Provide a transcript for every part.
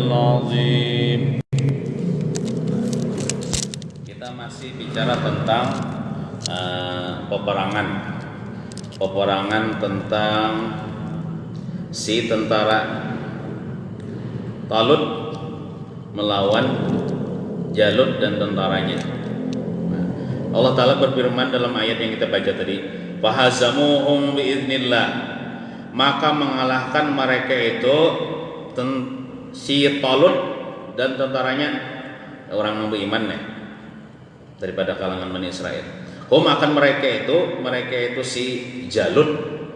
العظيم. Kita masih bicara tentang peperangan tentang si tentara Talut melawan Jalut dan tentaranya. Allah Ta'ala berfirman dalam ayat yang kita baca tadi, fahazamuhum biiznillah, maka mengalahkan mereka itu si Talut dan tentaranya, orang yang beriman ya, daripada kalangan Bani Israel. Akan mereka itu si Jalut,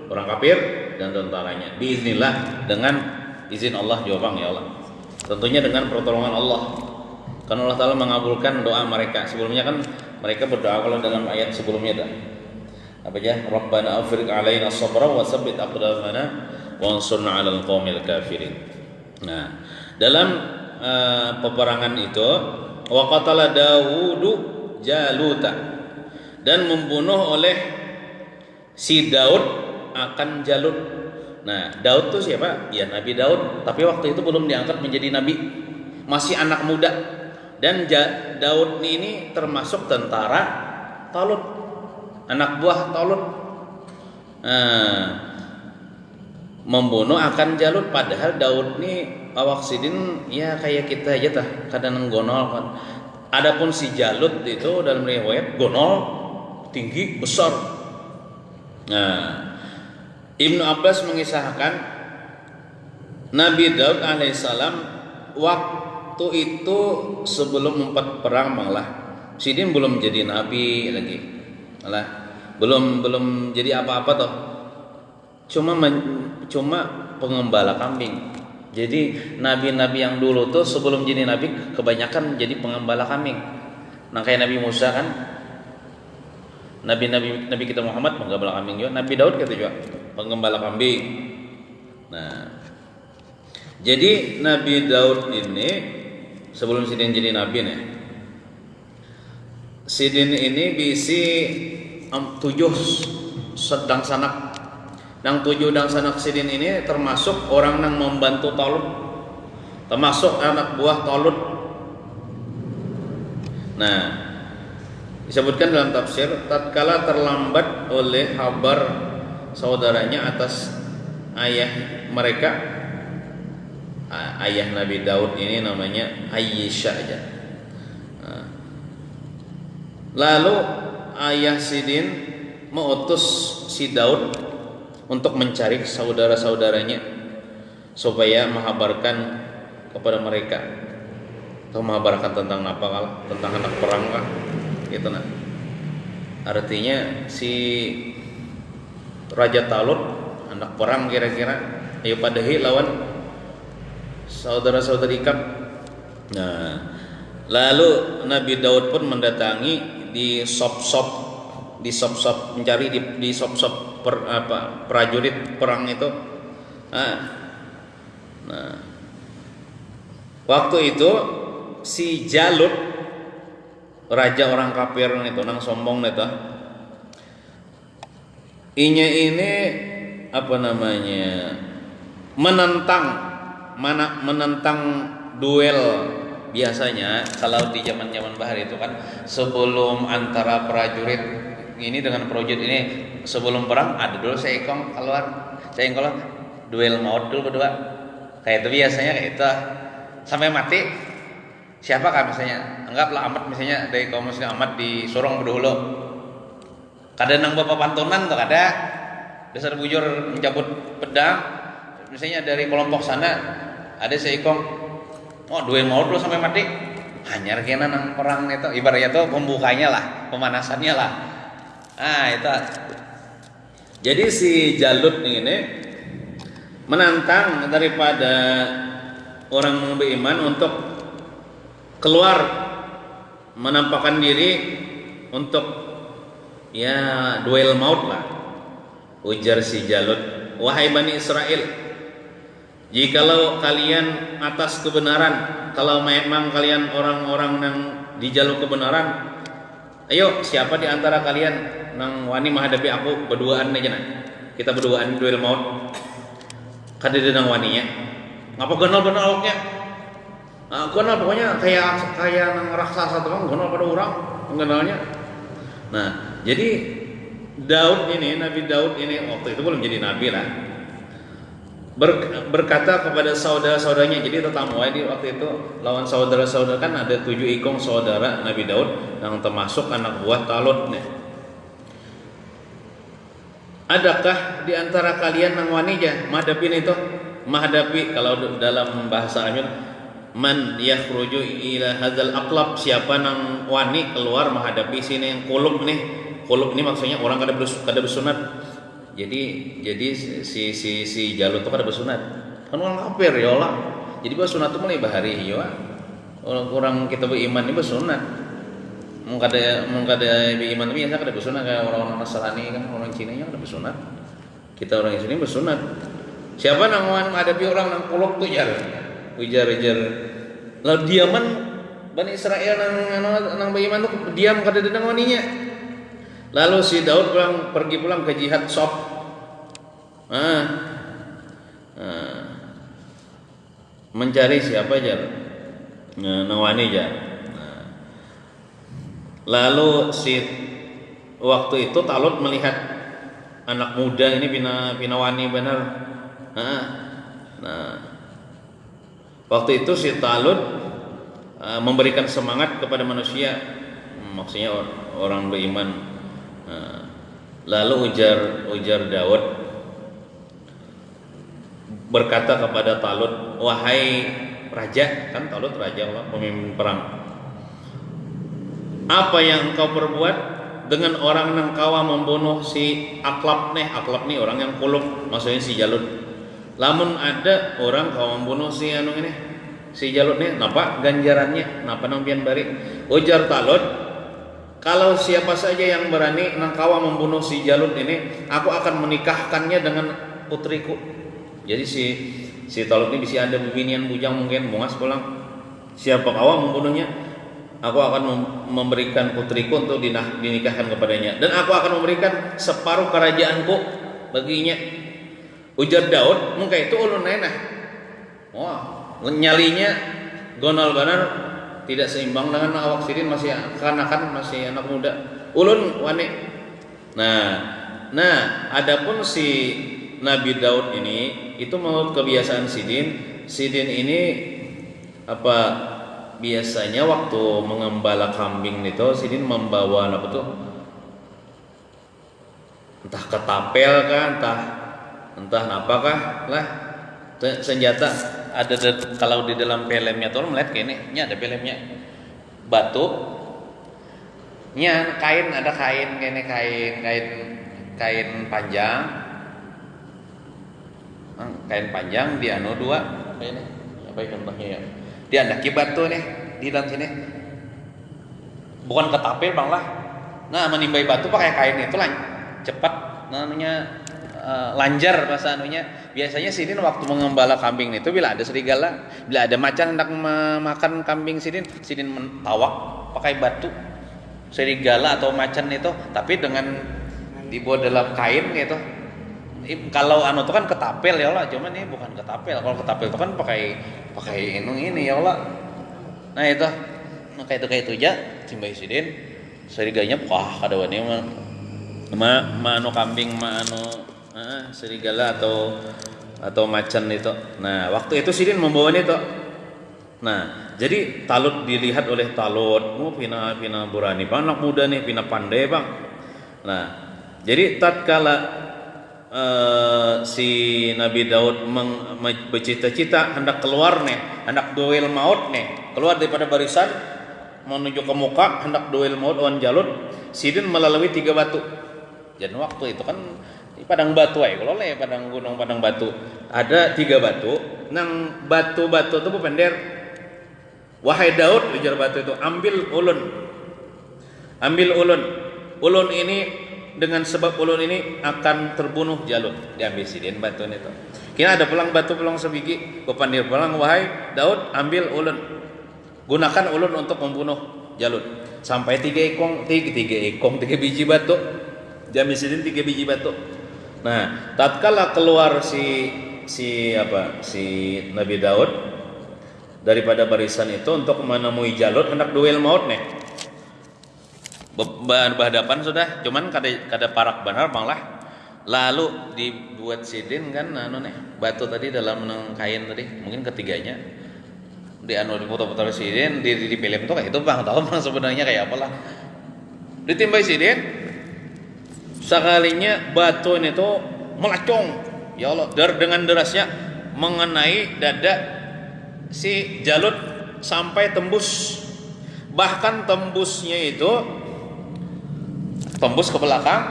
orang kafir, dan tentaranya, biiznillah, dengan izin Allah, jawabang ya Allah, tentunya dengan pertolongan Allah. Karena Allah Ta'ala mengabulkan doa mereka. Sebelumnya kan mereka berdoa, kalau dalam ayat sebelumnya dah apa aja, Rabbana afriq alaina sabra wa tsabbit aqdamana wansurna 'alal qaumil kafirin. Nah, dalam peperangan itu wa qatala Dawudu Jaluta, dan membunuh oleh si Daud akan Jalut. Nah, Daud itu siapa? Ya Nabi Daud, tapi waktu itu belum diangkat menjadi nabi, masih anak muda. Dan Daud ini termasuk tentara Talut, anak buah Talut. Membunuh akan Jalut, padahal Daud ini awak sidin ya kayak kita aja tah, kadang gonol kan. Adapun si Jalut itu dalam riwayat gonol, tinggi, besar. Nah, Ibnu Abbas mengisahkan Nabi Daud alaihissalam waktu itu sebelum 4 perang malah sidin belum jadi nabi lagi, malah belum jadi apa-apa toh, cuma pengembala kambing. Jadi nabi-nabi yang dulu tuh sebelum jadi nabi kebanyakan jadi pengembala kambing. Nah kayak Nabi Musa kan, Nabi kita Muhammad pengembala kambing juga, Nabi Daud gitu juga pengembala kambing. Nah, jadi Nabi Daud ini sebelum sidin jadi nabi nih, sidin ini bisi 7 sedang sanak. Nang 7 dang sanak sidin ini termasuk orang yang membantu Talut, termasuk anak buah Talut. Nah, disebutkan dalam tafsir, tatkala terlambat oleh kabar saudaranya atas ayah mereka, ayah Nabi Daud ini namanya Aisyah aja. Lalu ayah sidin mengutus si Daud untuk mencari saudara-saudaranya supaya mengabarkan kepada mereka, atau mengabarkan tentang apa, tentang anak perang lah gitu. Nah, artinya si Raja Talut anak perang kira-kira, ayo padahi lawan saudara-saudari Ikam. Nah, lalu Nabi Daud pun mendatangi di sop-sop mencari di sop-sop prajurit perang itu. Nah, waktu itu si Jalut, raja orang kafir itu nang sombong itu, ini apa namanya, menentang duel. Biasanya kalau di zaman-zaman bahar itu kan, sebelum antara prajurit ini dengan prajurit ini, sebelum perang ada dulu seikong keluar duel maut dulu berdua. Kayak itu biasanya kayak itu sampai mati. Siapa kan misalnya, anggaplah Ahmad misalnya, dari kaum muslim Ahmad di Sorong berdulu. Kadang nang bapak pantunan tuh ada dasar bujur mencabut pedang. Misalnya dari kelompok sana ada seikong, oh duel maut dulu sampai mati, hanyar kena nang perang itu, ibaratnya tuh pembukanya lah, pemanasannya lah. Itu. Jadi si Jalut ini menantang daripada orang beriman untuk keluar menampakkan diri untuk ya duel maut lah. Ujar si Jalut, wahai Bani Israel, jikalau kalian atas kebenaran, kalau memang kalian orang-orang yang dijaluk kebenaran, ayo siapa di antara kalian nang wani menghadapi aku berduaan aja nah. Kita berduaan duel maut. Kada nang waninya. Ngapa genol awaknya? Kenal pokoknya kayak nang raksasa teman kenal pada orang mengenalnya. Nah, jadi Nabi Daud ini waktu itu belum jadi nabi lah. Berkata kepada saudara-saudaranya, jadi tetamu di waktu itu lawan saudara-saudara kan ada 7 ikong saudara Nabi Daud yang termasuk anak buah Talut nih. Adakah di antara kalian yang wanita menghadapi kalau dalam bahasa Arab man yakhruju ila hadzal aqlab, siapa nang wani keluar menghadapi sini yang kulub nih. Kulub ini maksudnya orang kada bersunat. Jadi si Jalut itu kada bersunat. Kan orang kafir ya Allah. Jadi bersunat itu mulai bahari ya. Orang kita beriman ini bersunat. Mung kada beriman biasa kada bersunat kayak orang-orang Nasrani kan, orang Cina nya kada bersunat. Kita orang Islam bersunat. Siapa nang menghadapi orang nang kulub tuh ujar lalu diaman Bani Israel nang beriman tuh diam kada dedang waninya. Lalu si Daud pergi pulang ke jihad Sof. Mencari siapa aja nang wani aja. Lalu waktu itu Talut melihat anak muda ini bina wani benar. Nah, waktu itu si Talut memberikan semangat kepada manusia, maksudnya orang beriman. Lalu ujar Daud berkata kepada Talut, wahai raja, kan Talut raja Allah, pemimpin perang, apa yang engkau perbuat dengan orang yang kawa membunuh si Aklab nih orang yang kulub, maksudnya si Jalut. Lamun ada orang kawa membunuh si Jalut nih, napa ganjarannya, napa nampian bari? Ujar Talut, kalau siapa saja yang berani nangkawa membunuh si Jalut ini, aku akan menikahkannya dengan putriku. Jadi si Talut ini bisa ada bibinian bujang mungkin bungas pulang. Siapa kawa membunuhnya, aku akan memberikan putriku untuk dinikahkan kepadanya, dan aku akan memberikan separuh kerajaanku baginya. Ujar Daud, mungkin itu ulun nenah. Wah, nyalinya gonal banar tidak seimbang dengan awak sidin, masih kanakan, masih anak muda. Ulun wani. Nah, adapun si Nabi Daud ini itu menurut kebiasaan sidin ini apa biasanya waktu mengembala kambing itu sidin membawa apa tuh? Entah ketapel kah, entah apakah lah senjata. Ada kalau di dalam filmnya tuh melihat kayak ini ada filmnya batu nya kain, ada kain panjang di anu dua ini apa contohnya ya, diandaki batu nih di dalam sini, bukan ketapel bang lah. Nah, menimbai batu pakai kain itu lah cepat namanya lanjar bahasa anunya. Biasanya sidin waktu mengembala kambing itu bila ada serigala, bila ada macan hendak makan kambing sidin mentawak pakai batu serigala atau macan itu, tapi dengan dibuat dalam kain gitu. Kalau anu itu kan ketapel ya Allah, cuman ini bukan ketapel. Kalau ketapel itu kan pakai ini ya Allah. Nah itu kayak itu aja simbai sidin serigalanya wah kada wani anu kambing serigala atau macan itu. Nah, waktu itu sidin membawa itu. Nah, jadi Talut dilihat oleh Talut, pina burani, bang, anak muda nih, pina pandai bang. Nah, jadi tatkala si Nabi Daud bercita-cita hendak keluar nih, hendak duel maut nih, keluar daripada barisan menuju ke muka, hendak duel maut lawan Jalut, sidin melalui 3 batu. Dan waktu itu kan di padang batu kalau padang gunung padang batu ada 3 batu. Nang batu-batu itu pendek. Wahai Daud, ujar batu itu, ambil ulun. Ulun ini dengan sebab ulun ini akan terbunuh Jalut. Diambil sidin batu itu. Kira ada pulang batu pulang sebiji, kepandir pulang, wahai Daud, ambil ulun. Gunakan ulun untuk membunuh Jalut. Sampai 3 biji batu. Diambil sidin 3 biji batu. Nah, tatkala keluar si Nabi Daud daripada barisan itu untuk menemui Jalut hendak duel maut nih. Berhadapan sudah, cuman kada parak benar malah. Lalu dibuat sidin kan batu tadi dalam kain tadi, mungkin ketiganya di diputar-putar sidin di film tuh kayak itu bang, tahu bang sebenarnya kayak apalah. Ditimbai sidin, sekalinya batu ini tuh melacong, ya Allah, dengan derasnya mengenai dada si Jalut sampai tembus, bahkan tembusnya itu tembus ke belakang,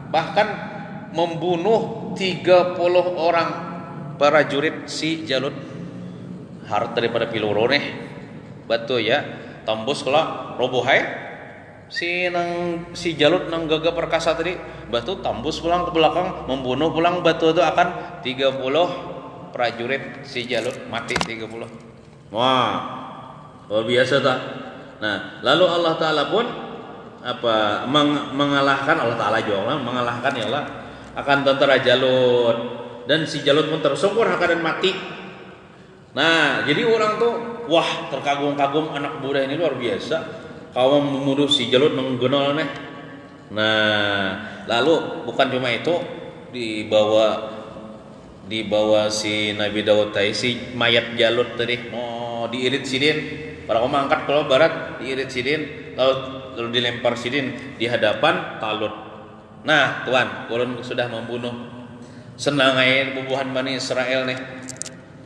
bahkan membunuh 30 orang prajurit si Jalut. Harta daripada piloro nih batu ya, tembus kalau robohai si Jalut nang gagah perkasa tadi, batu tembus pulang ke belakang, membunuh pulang batu itu akan 30 prajurit si Jalut mati 30. Wah, luar biasa tak. Nah, lalu Allah Ta'ala pun mengalahkan, Allah Ta'ala juga mengalahkan ya Allah akan tentara Jalut, dan si Jalut pun tersungkur dan mati. Nah, jadi orang tuh wah terkagum-kagum, anak muda ini luar biasa, kau membunuh si Jalut menggenol nih. Nah, lalu bukan cuma itu, dibawa si Nabi Daud tadi, si mayat Jalut tadi mau diirit sidin, para kaum angkat kalau barat diirit sidin, lalu dilempar sidin di hadapan Talut. Nah, Tuhan, ulun sudah membunuh. Senang aja bubuhan Bani Israel nih,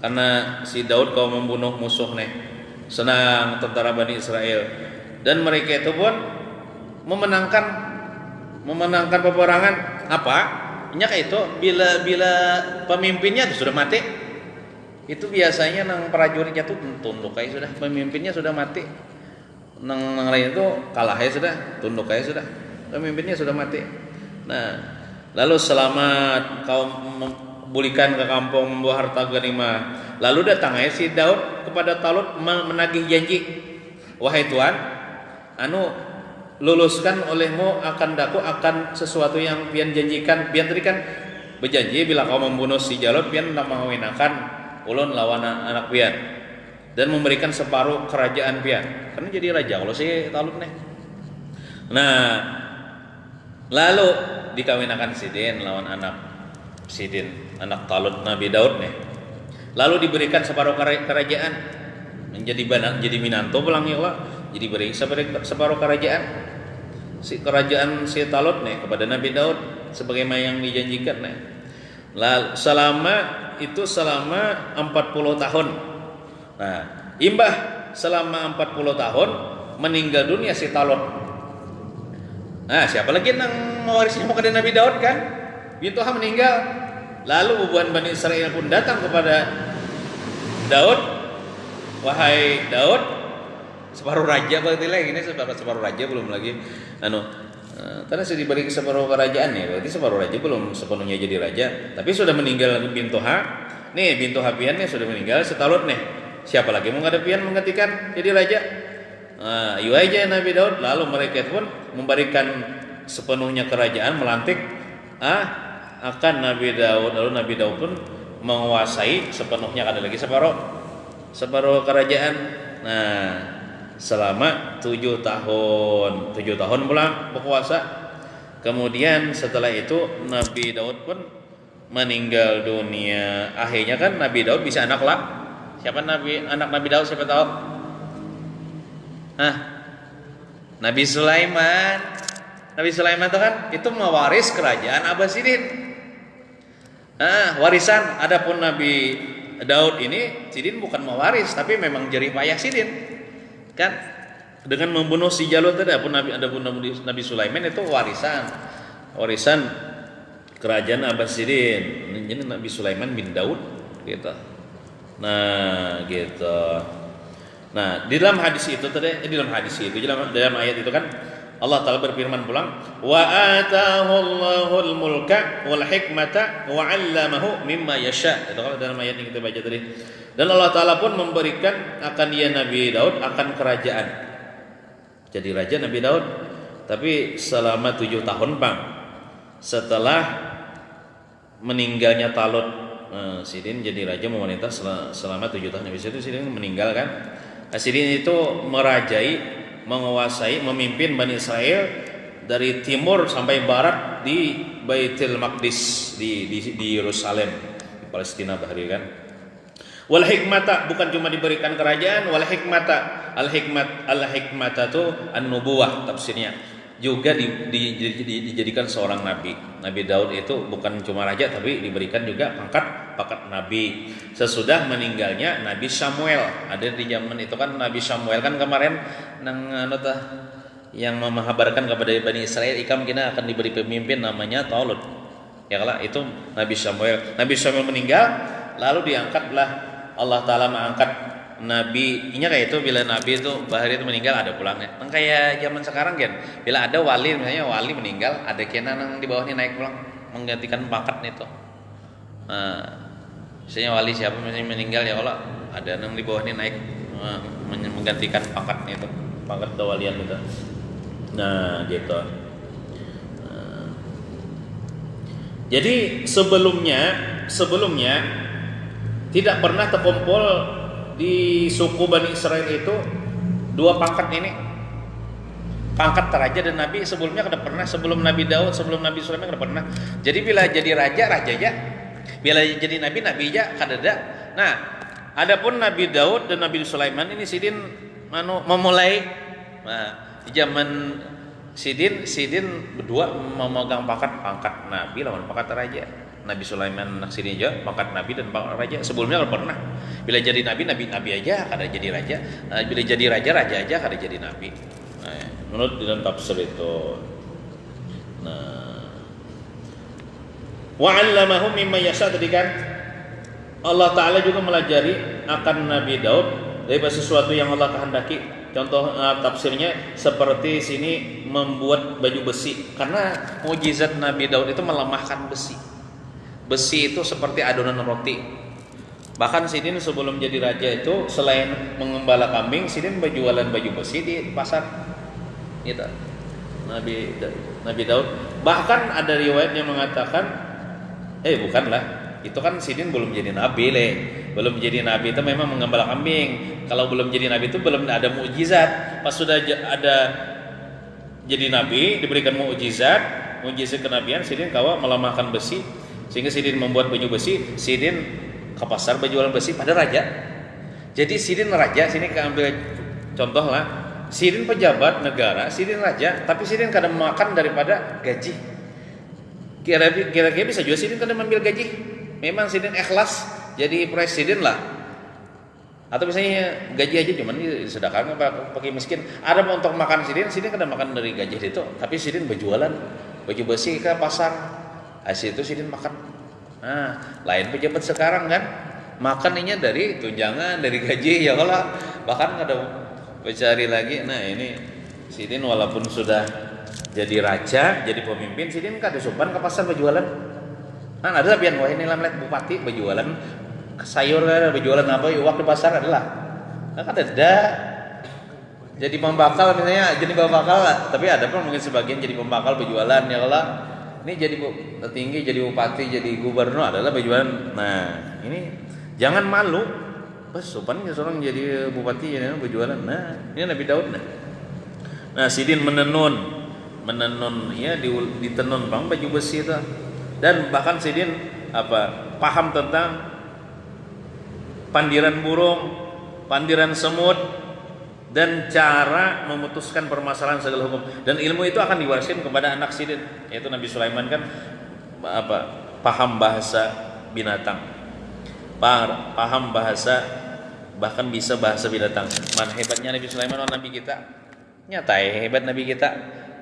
karena si Daud kau membunuh musuh nih. Senang tentara Bani Israel, dan mereka itu pun memenangkan peperangan. Apa? Kayak itu bila pemimpinnya tuh sudah mati, itu biasanya nang prajuritnya tuh tunduk kayak sudah, pemimpinnya sudah mati. Nang lain itu kalah ya sudah, tunduk kayak sudah, pemimpinnya sudah mati. Nah, lalu selamat kau membulikan ke kampung membawa harta ghanimah. Lalu datang si Daud kepada Talut menagih janji, wahai Tuhan, luluskan olehmu akan daku akan sesuatu yang pian janjikan. Pian tadi kan berjanji bila kau membunuh si Jalut, pian nak mengawinakan ulun lawan anak pian dan memberikan separuh kerajaan pian, karena jadi raja kalau si Talut nih. Nah, lalu dikawinakan Sidin lawan anak Talut Nabi Daud nih. Lalu diberikan separuh kerajaan, menjadi minanto pulang ya Allah. Jadi beri separuh kerajaan si Talut nih kepada Nabi Daud sebagaimana yang dijanjikan nih. Lalu selama 40 tahun. Nah, imbah selama 40 tahun meninggal dunia si Talut. Nah, siapa lagi yang mewarisnya kepada Nabi Daud kan? Bintuha meninggal. Lalu bubuhan Bani Israel pun datang kepada Daud, wahai Daud, separuh raja berarti lagi ini separuh raja belum lagi. Karena sudah diberi separuh kerajaan ya, berarti separuh raja belum sepenuhnya jadi raja, tapi sudah meninggal Bintuha. Nih Bintuha pian nih sudah meninggal, Talut nih. Siapa lagi mau pian menggantikan jadi raja? Iya aja Nabi Daud. Lalu mereka pun memberikan sepenuhnya kerajaan, melantik akan Nabi Daud. Lalu Nabi Daud pun menguasai sepenuhnya, ada lagi separuh kerajaan. Nah, selama 7 tahun pulang berkuasa. Kemudian setelah itu Nabi Daud pun meninggal dunia. Akhirnya kan Nabi Daud bisa anak lah. Siapa anak Nabi Daud, siapa tahu? Nabi Sulaiman. Nabi Sulaiman itu kan itu mewaris kerajaan Abbasidin. Warisan. Adapun Nabi Daud ini Sidin bukan mewaris, tapi memang jerih payah Sidin. Kan dengan membunuh si Jalut tadi. Adapun Nabi Sulaiman itu warisan kerajaan Abbasidin. Jadi Nabi Sulaiman bin Daud gitu. Nah, gitu. Nah, di dalam hadis itu dalam ayat itu kan Allah Ta'ala berfirman pulang, wa atahu Allahul mulka wal hikmata wa 'allamahu mimma yasha. Itu kalau dalam ayat yang kita baca tadi. Dan Allah Ta'ala pun memberikan akan dia Nabi Daud akan kerajaan. Jadi raja Nabi Daud, tapi selama 7 tahun setelah meninggalnya Talut. Sidin jadi raja memerintah selama 7 tahun. Habis itu Sidin meninggal kan. Sidin itu merajai, menguasai, memimpin Bani Israel dari timur sampai barat di Baitul Maqdis di Yerusalem, di Palestina bahari kan. Wal hikmata, bukan cuma diberikan kerajaan, wal hikmata, al hikmata itu an-nubuwah tafsirnya, juga dijadikan seorang nabi. Nabi Daud itu bukan cuma raja tapi diberikan juga pangkat nabi. Sesudah meninggalnya Nabi Samuel, ada di zaman itu kan Nabi Samuel kan kemarin yang menghabarkan kepada Bani Israel ikam kina akan diberi pemimpin namanya Talut. Ya kalau itu Nabi Samuel. Nabi Samuel meninggal, lalu diangkatlah Allah Ta'ala mengangkat Nabi. Ini kayak itu bila Nabi itu bahari itu meninggal ada pulangnya. Kan kayak zaman sekarang kan, bila ada wali misalnya wali meninggal, ada kena yang di bawahnya naik pulang menggantikan pangkat itu. Misalnya wali siapa misalnya meninggal ya Allah, ada yang di bawahnya naik menggantikan pangkat itu, pangkat kewalian itu. Nah gitu. Jadi sebelumnya tidak pernah terkumpul di suku Bani Israel itu 2 pangkat ini, pangkat raja dan nabi. Sebelumnya kada pernah, sebelum Nabi Daud, sebelum Nabi Sulaiman kada pernah. Jadi bila jadi raja aja, bila jadi nabi aja kada ada. Nah, adapun Nabi Daud dan Nabi Sulaiman ini Sidin memulai di zaman Sidin berdua memegang pangkat nabi lawan pangkat raja. Nabi Sulaiman Sidin juga pangkat nabi dan pangkat raja. Sebelumnya kan pernah. Bila jadi nabi aja kada jadi raja. Bila jadi raja aja kada jadi nabi. Nah, menurut dalam tafsir itu. Nah, wa 'allamahu mimma yasha, tadi kan Allah Ta'ala juga melajari akan Nabi Daud dari sesuatu yang Allah kehendaki. Contoh tafsirnya seperti sini membuat baju besi, karena mukjizat Nabi Daud itu melemahkan besi. Besi itu seperti adonan roti. Bahkan Sidin sebelum jadi raja itu selain mengembala kambing, Sidin berjualan baju besi di pasar. Gitu. Nabi Daud. Bahkan ada riwayat yang mengatakan, bukanlah, itu kan Sidin belum jadi nabi Belum jadi nabi itu memang mengembala kambing. Kalau belum jadi nabi itu belum ada mukjizat. Pas sudah ada jadi nabi, diberikan mukjizat kenabian, Sidin kawa melemahkan besi. Sehingga Sidin membuat baju besi, Sidin ke pasar berjualan besi pada raja. Jadi Sidin raja, sini ambil contoh lah. Sidin pejabat negara, Sidin raja, tapi Sidin kadang makan daripada gaji. Kira-kira bisa juga Sidin kadang ambil gaji. Memang Sidin ikhlas jadi presiden lah. Atau misalnya gaji aja cuman disedekahkan pakai miskin. Ada untuk makan Sidin kadang makan dari gaji itu, tapi Sidin berjualan baju besi ke pasar. Hasil itu Sidin makan. Nah, lain pejabat sekarang kan makannya dari tunjangan, dari gaji ya kalau bahkan ada mencari lagi. Nah ini Sidin walaupun sudah jadi raja, jadi pemimpin, Sidin kada sopan ke pasar berjualan. Nah ada pian wah ini lamlet bupati berjualan sayur, berjualan apa iwak di pasar adalah. Nah kan ada jadi pembakal misalnya, jadi pembakal lah. Tapi ada pun mungkin sebagian jadi pembakal berjualan ya kalau ini jadi tertinggi, jadi bupati, jadi gubernur adalah berjualan. Nah ini jangan malu, pas sopan seorang jadi bupati jadi berjualan. Nah ini Nabi Daud. Nah Sidin menenun ya ditenun bang baju besi itu. Dan bahkan Sidin paham tentang pandiran burung, pandiran semut, dan cara memutuskan permasalahan segala hukum. Dan ilmu itu akan diwariskan kepada anak Sidin, yaitu Nabi Sulaiman kan paham bahasa binatang, paham bahasa, bahkan bisa bahasa binatang. Mana hebatnya Nabi Sulaiman orang Nabi kita? Nyata hebat Nabi kita.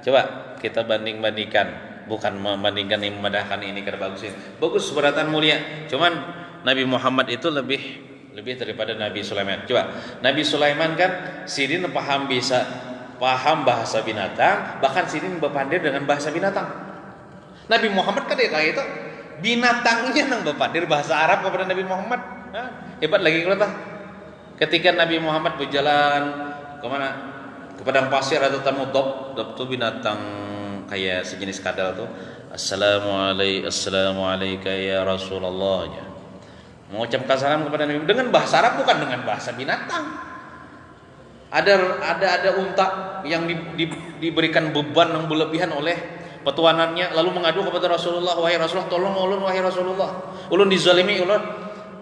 Coba kita bandingkan. Bukan membandingkan yang memandahkan ini karena bagus beratan mulia. Cuman Nabi Muhammad itu lebih daripada Nabi Sulaiman. Coba Nabi Sulaiman kan Sidin paham bahasa binatang, bahkan Sidin berpandir dengan bahasa binatang. Nabi Muhammad kan kayak itu binatangnya nang berpandir bahasa Arab kepada Nabi Muhammad. Hebat lagi kalau ketika Nabi Muhammad berjalan kemana? Ke padang pasir atau dob itu binatang kayak sejenis kadal tuh. Assalamualaikum ya Rasulullah ya. mengucapkan salam kepada Nabi dengan bahasa Arab, bukan dengan bahasa binatang. Ada unta yang diberikan beban yang berlebihan oleh petuanannya, lalu mengadu kepada Rasulullah, wahai Rasulullah, tolong ulun, wahai Rasulullah, ulun dizalimi, ulun,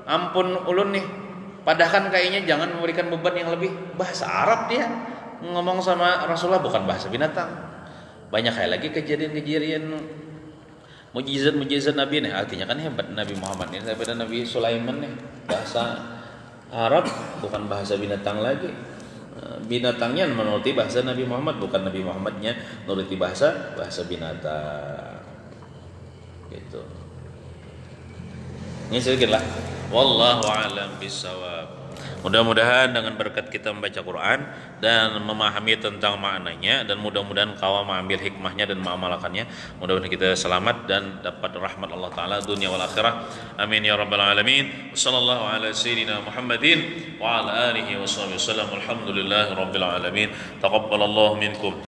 ampun ulun nih, padahal kayaknya jangan memberikan beban yang lebih. Bahasa Arab dia ngomong sama Rasulullah, bukan bahasa binatang. Banyak kayak lagi kejadian-kejadian mujizat Nabi nih, artinya kan hebat Nabi Muhammad ini daripada Nabi Sulaiman nih. Bahasa Arab bukan bahasa binatang lagi. Binatangnya menuruti bahasa Nabi Muhammad, bukan Nabi Muhammadnya menuruti bahasa binatang. Gitu. Ini sedikit lah. Wallahu a'lam bishawab. Mudah-mudahan dengan berkat kita membaca Quran dan memahami tentang maknanya, dan mudah-mudahan kau mengambil hikmahnya dan mengamalkannya, mudah-mudahan kita selamat dan dapat rahmat Allah Ta'ala dunia wal akhirah. Amin ya rabbal alamin. Wassallallahu ala sayyidina Muhammadin wa ala alihi wa sahbihi wasallam. Alhamdulillahi rabbil alamin. Taqabbalallahu minkum.